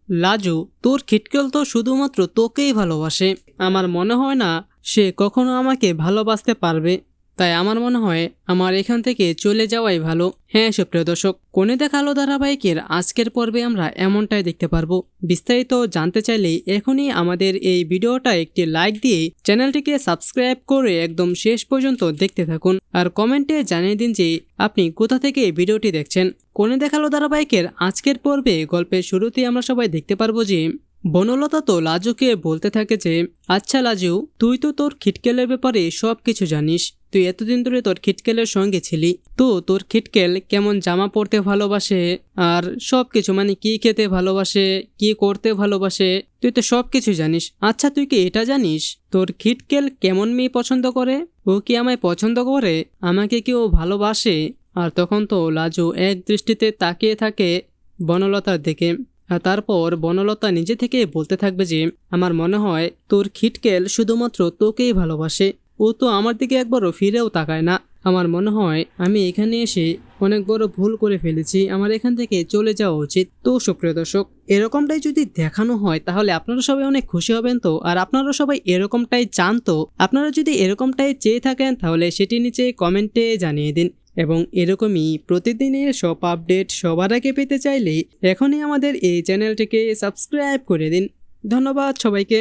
লাজু, তোর খিটকেল তো শুধুমাত্র তোকেই ভালোবাসে। আমার মনে হয় না সে কখনো আমাকে ভালোবাসতে পারবে। তাই আমার মনে হয় আমার এখান থেকে চলে যাওয়াই ভালো। হ্যাঁ সুপ্রিয় দর্শক, কোণে দেখা আলো ধারাবাহিকের আজকের পর্বে আমরা এমনটাই দেখতে পারবো। বিস্তারিত জানতে চাইলে এখনই আমাদের এই ভিডিওটা একটি লাইক দিয়ে চ্যানেলটিকে সাবস্ক্রাইব করে একদম শেষ পর্যন্ত দেখতে থাকুন। আর কমেন্টে জানিয়ে দিন যে আপনি কোথা থেকে এই ভিডিওটি দেখছেন। কোণে দেখা আলো ধারাবাহিকের আজকের পর্বে গল্পের শুরুতেই আমরা সবাই দেখতে পারবো যে বনলতা তো লাজুকে বলতে থাকে যে, আচ্ছা লাজু, তুই তো তোর খিটকেলের ব্যাপারে সব কিছু জানিস। তুই এতদিন ধরে তোর খিটকেলের সঙ্গে ছিলি, তো তোর খিটকেল কেমন জামা পরতে ভালোবাসে আর সব কিছু, মানে কি খেতে ভালোবাসে, কি করতে ভালোবাসে, তুই তো সব কিছু জানিস। আচ্ছা তুই কি এটা জানিস তোর খিটকেল কেমন মেয়ে পছন্দ করে? ও কি আমায় পছন্দ করে? আমাকে কি ও ভালোবাসে? আর তখন তো লাজু এক দৃষ্টিতে তাকিয়ে থাকে বনলতার দিকে। আর তারপর বনলতা নিজে থেকে বলতে থাকবে যে, আমার মনে হয় তোর খিটকেল শুধুমাত্র তোকেই ভালোবাসে। ও তো আমার দিকে একবারও ফিরেও তাকায় না। আমার মনে হয় আমি এখানে এসে অনেক বড় ভুল করে ফেলেছি, আমার এখান থেকে চলে যাওয়া উচিত। তো সুপ্রিয় দর্শক, এরকমটাই যদি দেখানো হয় তাহলে আপনারা সবাই অনেক খুশি হবেন। তো আর আপনারা সবাই এরকমটাই চান তো? আপনারা যদি এরকমটাই চেয়ে থাকেন তাহলে সেটি নিচে কমেন্টে জানিয়ে দিন। এবং এরকমই প্রতিদিনের সব আপডেট সবার আগে পেতে চাইলে এখনই আমাদের এই চ্যানেলটিকে সাবস্ক্রাইব করে দিন। ধন্যবাদ সবাইকে।